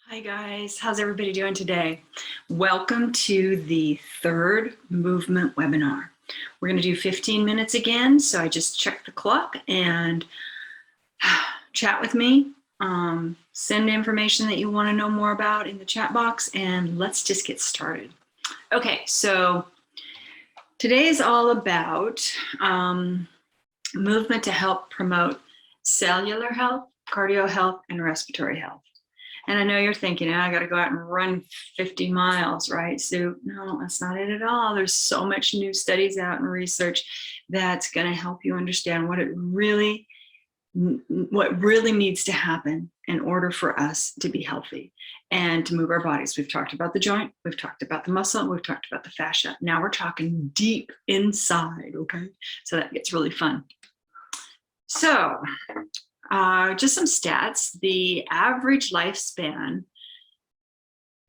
Hi guys, how's everybody doing today? Welcome to the third movement webinar. We're going to do 15 minutes again, so I just checked the clock and chat with me. Send information that you want to know more about in the chat box, and let's just get started. Okay, so today is all about movement to help promote cellular health, cardio health, and respiratory health. And I know you're thinking, I got to go out and run 50 miles, right? So no, that's not it at all. There's so much new studies out and research that's going to help you understand what really needs to happen in order for us to be healthy and to move our bodies. We've talked about the joint, we've talked about the muscle, we've talked about the fascia. Now we're talking deep inside, okay? So that gets really fun. So just some stats. The average lifespan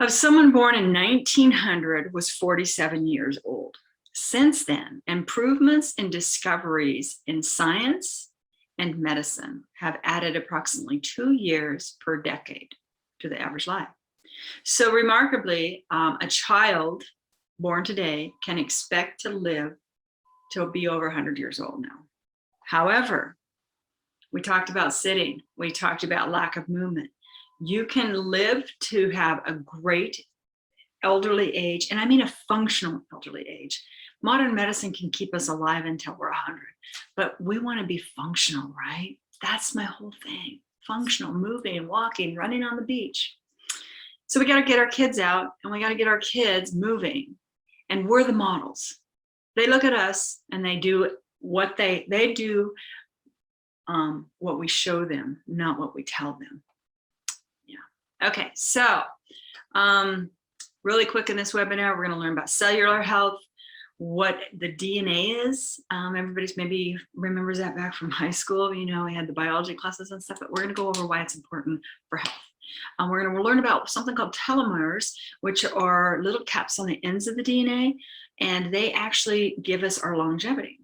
of someone born in 1900 was 47 years old. Since then, improvements and discoveries in science and medicine have added approximately 2 years per decade to the average life. So remarkably, a child born today can expect to live to be over 100 years old now. However, we talked about sitting. We talked about lack of movement. You can live to have a great elderly age, and I mean a functional elderly age. Modern medicine can keep us alive until we're 100, but we want to be functional, right? That's my whole thing. Functional, moving, walking, running on the beach. So we got to get our kids out, and we got to get our kids moving, and we're the models. They look at us, and they do what they do. What we show them, not what we tell them. Yeah. Okay, so really quick in this webinar, we're going to learn about cellular health, what the DNA is. Everybody's maybe remembers that back from high school. You know, we had the biology classes and stuff, but we're going to go over why it's important for health. We're going to learn about something called telomeres, which are little caps on the ends of the DNA, and they actually give us our longevity.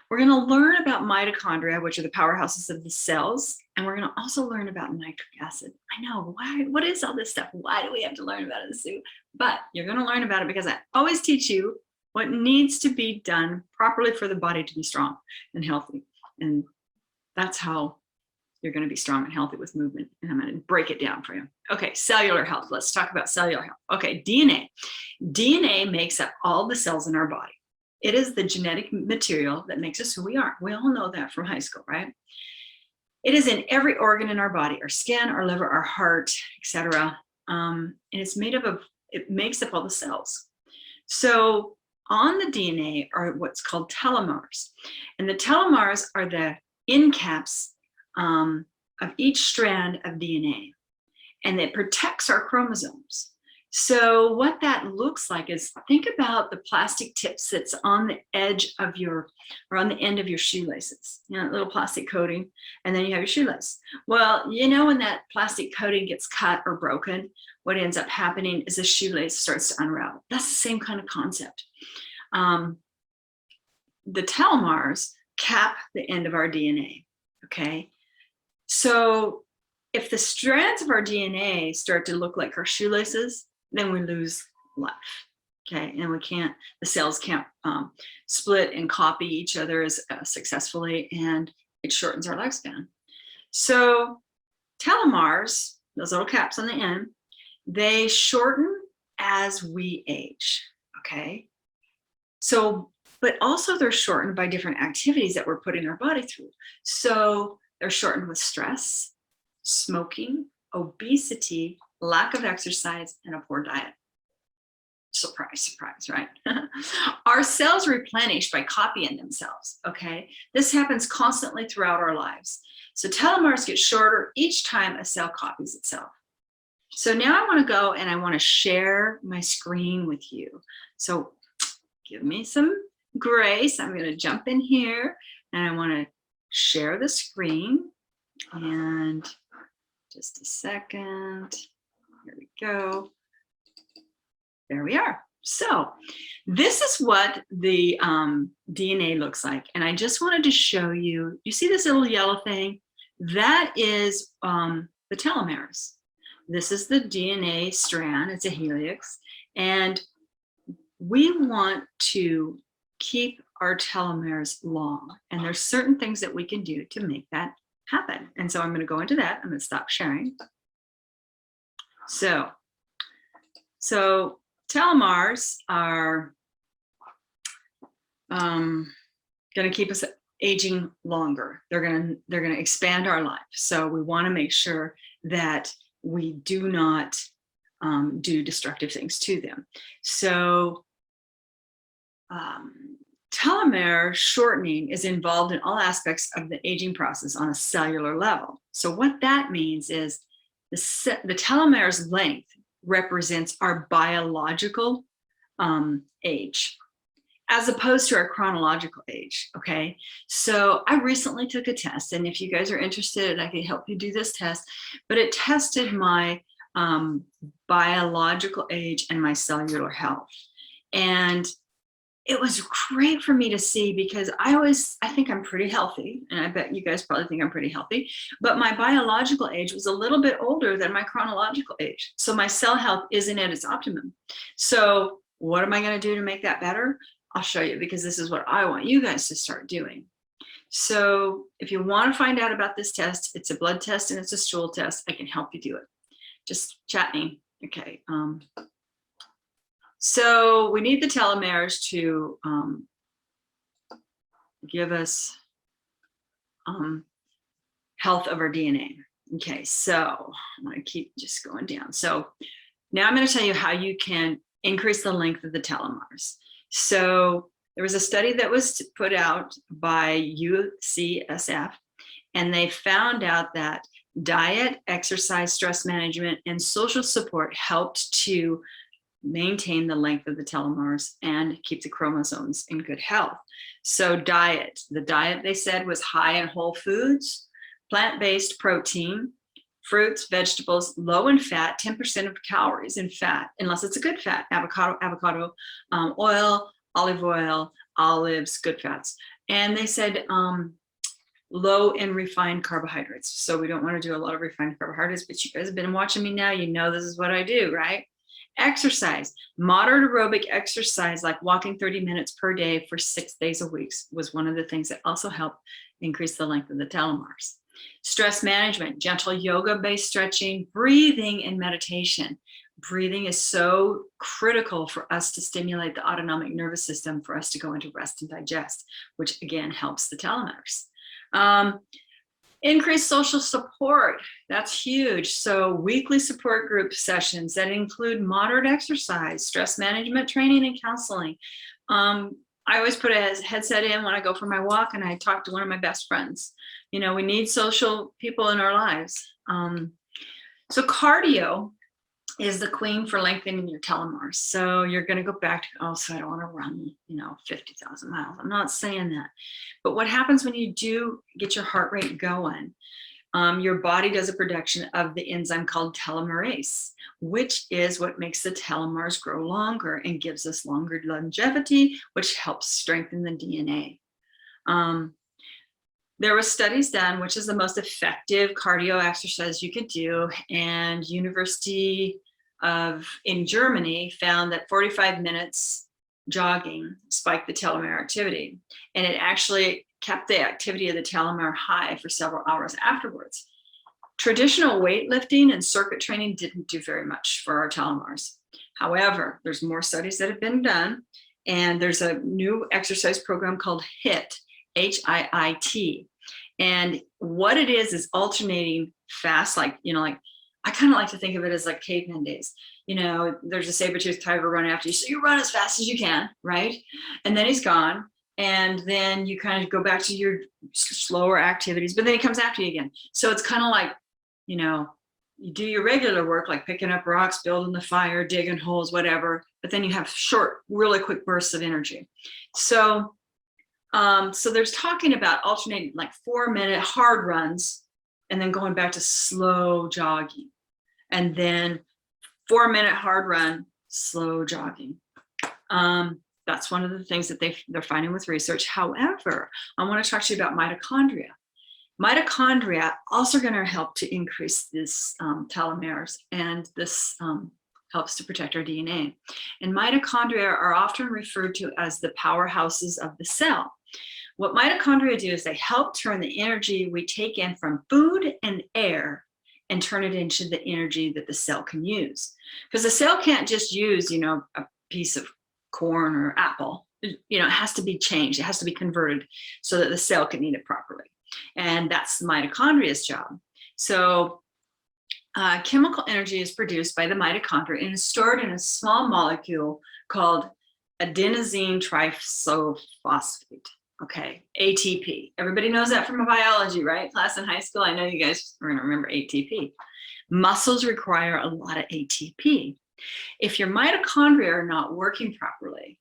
We're going to learn about mitochondria, which are the powerhouses of the cells, and we're going to also learn about nitric acid. I know, why? What is all this stuff? Why do we have to learn about it, Sue? But you're going to learn about it because I always teach you what needs to be done properly for the body to be strong and healthy. And that's how you're going to be strong and healthy with movement. And I'm going to break it down for you. Okay, cellular health. Let's talk about cellular health. Okay, DNA. DNA makes up all the cells in our body. It is the genetic material that makes us who we are. We all know that from high school, right? It is in every organ in our body, our skin, our liver, our heart, etc. And it's made up of, it makes up all the cells. So on the DNA are what's called telomeres. And the telomeres are the end caps of each strand of DNA. And it protects our chromosomes. So what that looks like is, think about the plastic tips that's on the edge of your, or on the end of your shoelaces, you know, little plastic coating, and then you have your shoelace. Well, you know, when that plastic coating gets cut or broken, what ends up happening is the shoelace starts to unravel. That's the same kind of concept. The telomeres cap the end of our DNA, okay? So if the strands of our DNA start to look like our shoelaces, then we lose life, okay? And we can't, the cells can't split and copy each other as successfully, and it shortens our lifespan. So telomeres, those little caps on the end, they shorten as we age, okay? So, but also they're shortened by different activities that we're putting our body through. So they're shortened with stress, smoking, obesity, lack of exercise, and a poor diet. Surprise, surprise, right? Our cells replenish by copying themselves, okay? This happens constantly throughout our lives. So telomeres get shorter each time a cell copies itself. So now I want to go and I want to share my screen with you. So give me some grace. I'm going to jump in here and I want to share the screen. And just a second. Here we go. There we are. So this is what the DNA looks like. And I just wanted to show you, you see this little yellow thing? That is the telomeres. This is the DNA strand. It's a helix. And we want to keep our telomeres long. And there's certain things that we can do to make that happen. And so I'm going to go into that. I'm going to stop sharing. So telomeres are going to keep us aging longer. They're going to expand our life. So we want to make sure that we do not do destructive things to them. So telomere shortening is involved in all aspects of the aging process on a cellular level. So what that means is the telomere's length represents our biological age, as opposed to our chronological age, okay? So I recently took a test, and if you guys are interested, I can help you do this test, but it tested my biological age and my cellular health. And it was great for me to see, because I think I'm pretty healthy, and I bet you guys probably think I'm pretty healthy, but my biological age was a little bit older than my chronological age. So my cell health isn't at its optimum. So what am I going to do to make that better? I'll show you, because this is what I want you guys to start doing. So if you want to find out about this test, it's a blood test and it's a stool test. I can help you do it. Just chat me. Okay. So we need the telomeres to give us health of our DNA. Okay, so I'm going to keep just going down. So now I'm going to tell you how you can increase the length of the telomeres. So there was a study that was put out by UCSF, and they found out that diet, exercise, stress management, and social support helped to maintain the length of the telomeres and keep the chromosomes in good health. So the diet they said was high in whole foods, plant-based protein, fruits, vegetables, low in fat, 10% of calories in fat, unless it's a good fat, avocado, oil, olive oil, olives, good fats. And they said low in refined carbohydrates. So we don't want to do a lot of refined carbohydrates, but you guys have been watching me now. You know this is what I do, right? Exercise, moderate aerobic exercise, like walking 30 minutes per day for 6 days a week, was one of the things that also helped increase the length of the telomeres. Stress management, gentle yoga-based stretching, breathing, and meditation. Breathing is so critical for us to stimulate the autonomic nervous system, for us to go into rest and digest, which again helps the telomeres. Increased social support, that's huge. So weekly support group sessions that include moderate exercise, stress management training, and counseling. I always put a headset in when I go for my walk, and I talk to one of my best friends. You know, we need social people in our lives. So cardio is the queen for lengthening your telomeres. So you're going to go back to, oh, so I don't want to run, 50,000 miles. I'm not saying that. But what happens when you do get your heart rate going? Your body does a production of the enzyme called telomerase, which is what makes the telomeres grow longer and gives us longer longevity, which helps strengthen the DNA. There were studies done, which is the most effective cardio exercise you could do, and University in Germany found that 45 minutes jogging spiked the telomere activity, and it actually kept the activity of the telomere high for several hours afterwards. Traditional weightlifting and circuit training didn't do very much for our telomeres. However, there's more studies that have been done, and there's a new exercise program called HIIT, H-I-I-T. And what it is alternating fast, like I kind of like to think of it as like caveman days. There's a saber-toothed tiger running after you, so you run as fast as you can, right? And then he's gone, and then you kind of go back to your slower activities, but then he comes after you again. So it's kind of like, you do your regular work, like picking up rocks, building the fire, digging holes, whatever, but then you have short, really quick bursts of energy. So there's talking about alternating like 4-minute hard runs and then going back to slow jogging, and then 4-minute hard run, slow jogging. That's one of the things that they're finding with research. However, I want to talk to you about mitochondria. Mitochondria also going to help to increase this telomeres, and this helps to protect our DNA. And mitochondria are often referred to as the powerhouses of the cell. What mitochondria do is they help turn the energy we take in from food and air and turn it into the energy that the cell can use. Because the cell can't just use, a piece of corn or apple. It has to be changed. It has to be converted so that the cell can eat it properly. And that's the mitochondria's job. So chemical energy is produced by the mitochondria and is stored in a small molecule called adenosine triphosphate. Okay, ATP. Everybody knows that from biology, right? Class in high school. I know you guys are going to remember ATP. Muscles require a lot of ATP. If your mitochondria are not working properly,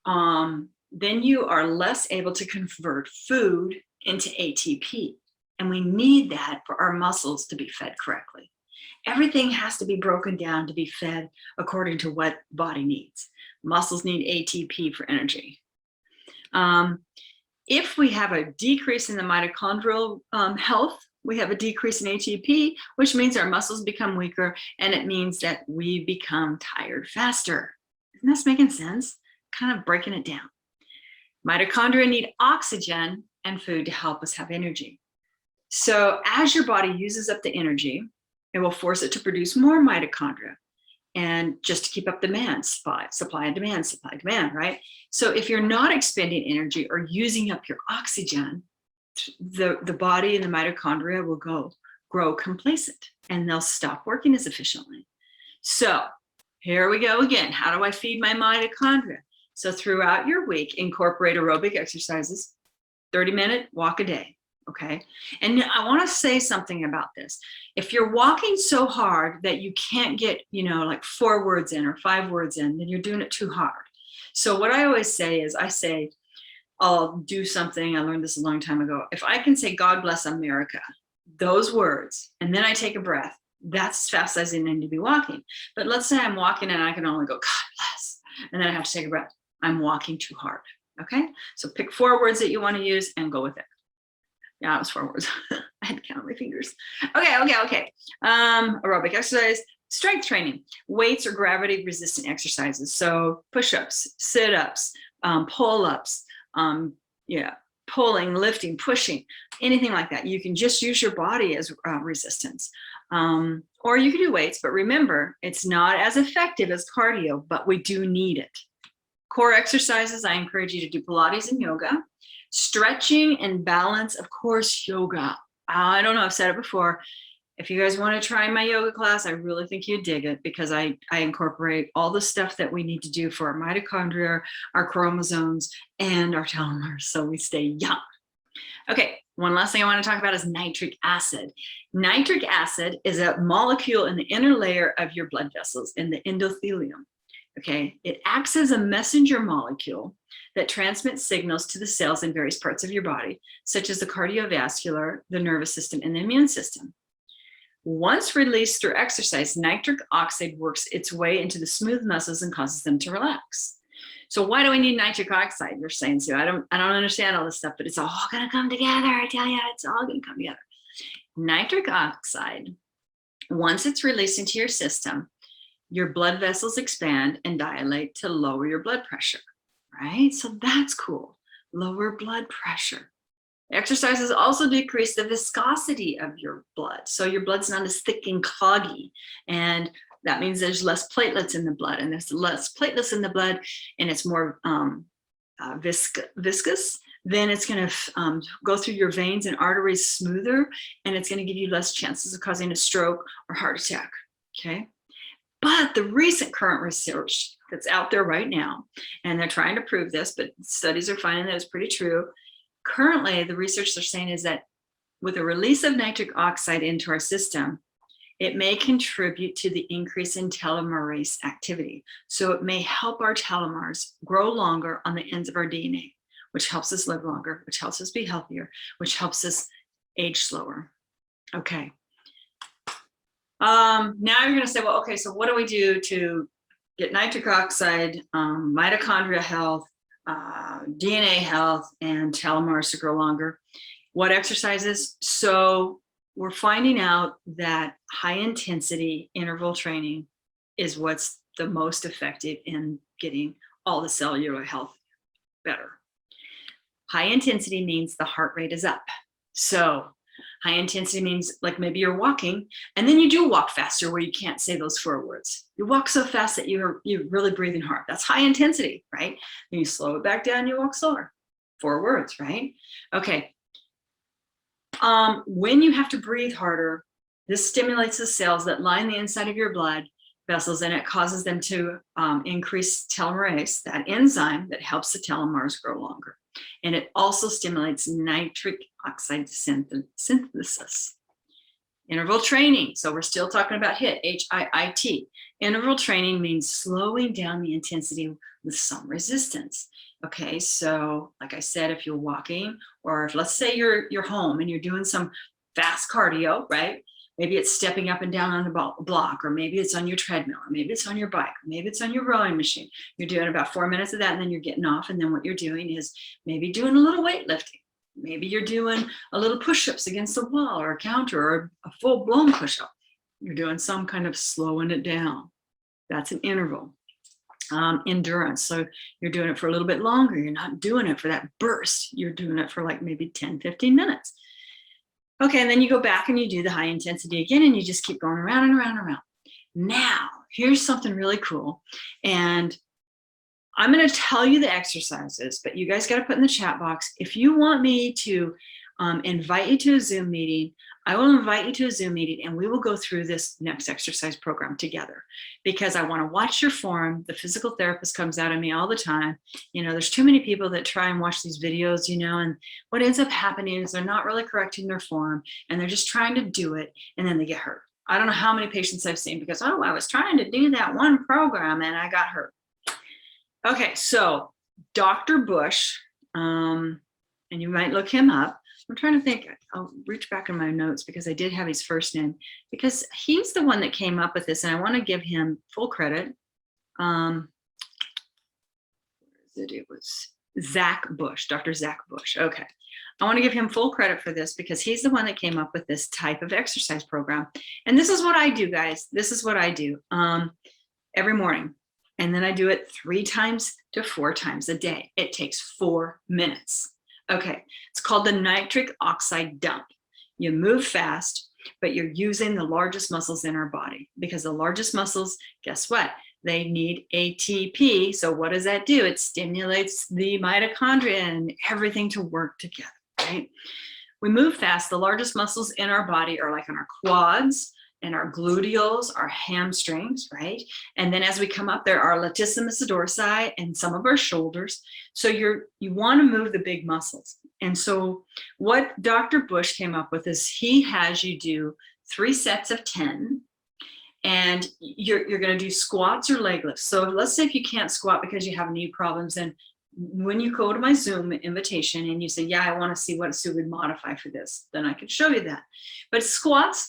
then you are less able to convert food into ATP. And we need that for our muscles to be fed correctly. Everything has to be broken down to be fed according to what the body needs. Muscles need ATP for energy. If we have a decrease in the mitochondrial health, we have a decrease in ATP, which means our muscles become weaker, and it means that we become tired faster. Isn't this making sense? Kind of breaking it down. Mitochondria need oxygen and food to help us have energy. So as your body uses up the energy, it will force it to produce more mitochondria, and just to keep up demand, supply and demand, right? So if you're not expending energy or using up your oxygen, the body and the mitochondria will grow complacent, and they'll stop working as efficiently. So here we go again. How do I feed my mitochondria? So throughout your week, incorporate aerobic exercises, 30-minute walk a day. Okay. And I want to say something about this. If you're walking so hard that you can't get, like 4 words in or 5 words in, then you're doing it too hard. So what I always say is I'll do something. I learned this a long time ago. If I can say, God bless America, those words, and then I take a breath, that's as fast as I need to be walking. But let's say I'm walking and I can only go, God bless, and then I have to take a breath. I'm walking too hard. Okay. So pick 4 words that you want to use and go with it. Yeah, it was 4 words. I had to count my fingers. Okay. Aerobic exercise, strength training, weights or gravity resistant exercises. So push-ups, sit-ups, pull-ups, pulling, lifting, pushing, anything like that. You can just use your body as resistance. Or you can do weights, but remember, it's not as effective as cardio, but we do need it. Core exercises, I encourage you to do Pilates and yoga. Stretching and balance, of course, yoga. I don't know, I've said it before. If you guys want to try my yoga class, I really think you'd dig it, because I incorporate all the stuff that we need to do for our mitochondria, our chromosomes, and our telomeres, so we stay young. Okay, one last thing I want to talk about is nitric acid. Nitric acid is a molecule in the inner layer of your blood vessels, in the endothelium. Okay, it acts as a messenger molecule that transmits signals to the cells in various parts of your body, such as the cardiovascular, the nervous system, and the immune system. Once released through exercise, nitric oxide works its way into the smooth muscles and causes them to relax. So why do we need nitric oxide? You're saying, so I don't understand all this stuff, but it's all going to come together. I tell you, it's all going to come together. Nitric oxide, once it's released into your system, your blood vessels expand and dilate to lower your blood pressure, right? So that's cool. Lower blood pressure. Exercises also decrease the viscosity of your blood. So your blood's not as thick and cloggy. And that means there's less platelets in the blood. And there's less platelets in the blood, and it's more viscous, then it's going to go through your veins and arteries smoother, and it's going to give you less chances of causing a stroke or heart attack. Okay. But the recent current research that's out there right now, and they're trying to prove this, but studies are finding that it's pretty true. Currently, the research they're saying is that with the release of nitric oxide into our system, it may contribute to the increase in telomerase activity. So it may help our telomeres grow longer on the ends of our DNA, which helps us live longer, which helps us be healthier, which helps us age slower. Okay. Now you're going to say, well, okay, so what do we do to get nitric oxide, mitochondria health, DNA health, and telomeres to grow longer? What exercises? So we're finding out that high intensity interval training is what's the most effective in getting all the cellular health better. High intensity means the heart rate is up. So high intensity means like maybe you're walking and then you do walk faster where you can't say those 4 words. You walk so fast that you're really breathing hard. That's high intensity, right? Then you slow it back down, you walk slower. 4 words, right? Okay. When you have to breathe harder, this stimulates the cells that line the inside of your blood vessels, and it causes them to increase telomerase, that enzyme that helps the telomeres grow longer. And it also stimulates nitric oxide synthesis. Interval training. So we're still talking about HIIT, H-I-I-T. Interval training means slowing down the intensity with some resistance. Okay, so like I said, if you're walking, or if let's say you're home and you're doing some fast cardio, right? Maybe it's stepping up and down on the block, or maybe it's on your treadmill, or maybe it's on your bike, or maybe it's on your rowing machine. You're doing about 4 minutes of that, and then you're getting off. And then what you're doing is maybe doing a little weightlifting. Maybe you're doing a little push-ups against the wall or a counter or a full-blown push-up. You're doing some kind of slowing it down. That's an interval. Endurance. So you're doing it for a little bit longer. You're not doing it for that burst. You're doing it for like maybe 10, 15 minutes. Okay, and then you go back and you do the high intensity again, and you just keep going around and around and around. Now, here's something really cool. And I'm going to tell you the exercises, but you guys got to put in the chat box. If you want me to invite you to a Zoom meeting, I will invite you to a Zoom meeting, and we will go through this next exercise program together, because I want to watch your form. The physical therapist comes out of me all the time. You know, there's too many people that try and watch these videos, you know, and what ends up happening is they're not really correcting their form, and they're just trying to do it, and then they get hurt. I don't know how many patients I've seen because, oh, I was trying to do that one program and I got hurt. Okay, so Dr. Bush, and you might look him up. I'm trying to think, I'll reach back in my notes because I did have his first name, because he's the one that came up with this, and I want to give him full credit. Where is it? It was Zach Bush, Dr. Zach Bush. Okay. I want to give him full credit for this because he's the one that came up with this type of exercise program. And this is what I do, guys. This is what I do every morning. And then I do it 3 times to 4 times a day. It takes 4 minutes. Okay, it's called the nitric oxide dump. You move fast, but you're using the largest muscles in our body, because the largest muscles, guess what? They need ATP. So what does that do? It stimulates the mitochondria and everything to work together, right? We move fast. The largest muscles in our body are like in our quads and our gluteals, our hamstrings, right? And then as we come up, there are latissimus dorsi and some of our shoulders. So you want to move the big muscles. And so what Dr. Bush came up with is he has you do 3 sets of 10, and you're going to do squats or leg lifts. So let's say if you can't squat because you have knee problems, then when you go to my Zoom invitation and you say, yeah, I want to see what Sue would modify for this, then I can show you that. But squats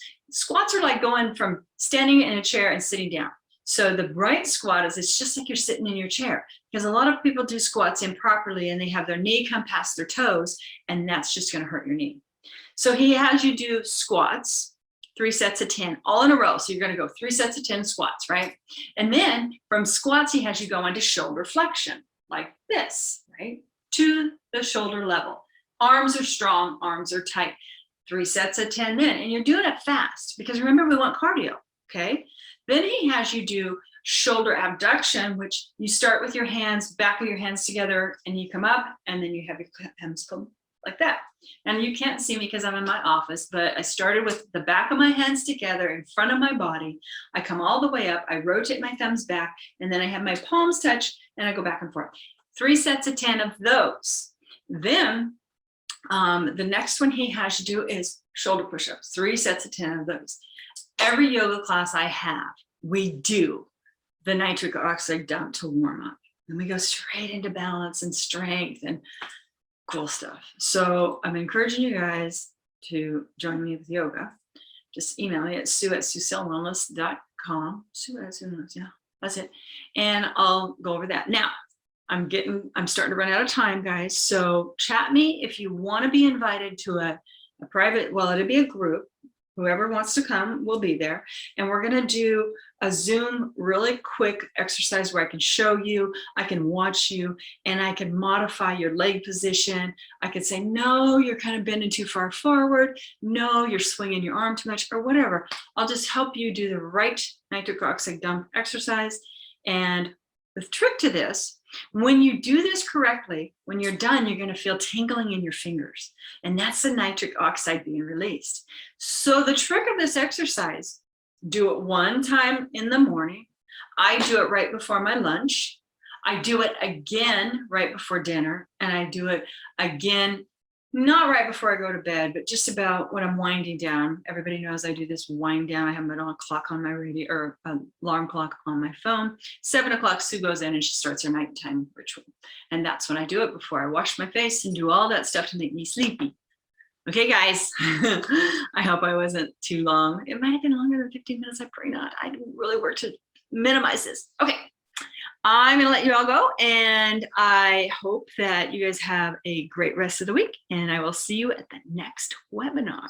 are like going from standing in a chair and sitting down. So the right squat is, it's just like you're sitting in your chair, because a lot of people do squats improperly and they have their knee come past their toes, and that's just going to hurt your knee. So he has you do squats, 3 sets of 10, all in a row. So you're going to go 3 sets of 10 squats, right? And then from squats, he has you go into shoulder flexion, like this, right? To the shoulder level. Arms are strong, arms are tight. 3 sets of 10 then, and you're doing it fast, because remember, we want cardio, okay? Then he has you do shoulder abduction, which you start with your hands, back of your hands together, and you come up, and then you have your hands come like that. And you can't see me because I'm in my office, but I started with the back of my hands together in front of my body. I come all the way up, I rotate my thumbs back, and then I have my palms touch, and I go back and forth. 3 sets of 10 of those. Then the next one he has you do is shoulder push-ups, 3 sets of 10 of those. Every yoga class I have, we do the nitric oxide dump to warm up. And we go straight into balance and strength and cool stuff. So I'm encouraging you guys to join me with yoga. Just email me at sue@suecellwellness.com. Sue@suecellwellness, yeah, that's it. And I'll go over that. Now, I'm starting to run out of time, guys. So chat me if you want to be invited to a private, well, it'll be a group. Whoever wants to come will be there. And we're going to do a Zoom really quick exercise where I can show you, I can watch you, and I can modify your leg position. I could say, no, you're kind of bending too far forward. No, you're swinging your arm too much, or whatever. I'll just help you do the right nitric oxide dump exercise. And the trick to this, when you do this correctly, when you're done, you're going to feel tingling in your fingers. And that's the nitric oxide being released. So the trick of this exercise, do it one time in the morning. I do it right before my lunch. I do it again right before dinner. And I do it again, not right before I go to bed, but just about when I'm winding down. Everybody knows I do this wind down. I have an alarm clock on my radio, or alarm clock on my phone. 7 o'clock, Sue goes in and she starts her nighttime ritual. And that's when I do it, before I wash my face and do all that stuff to make me sleepy. Okay, guys, I hope I wasn't too long. It might have been longer than 15 minutes. I pray not. I really work to minimize this. Okay, I'm going to let you all go. And I hope that you guys have a great rest of the week. And I will see you at the next webinar.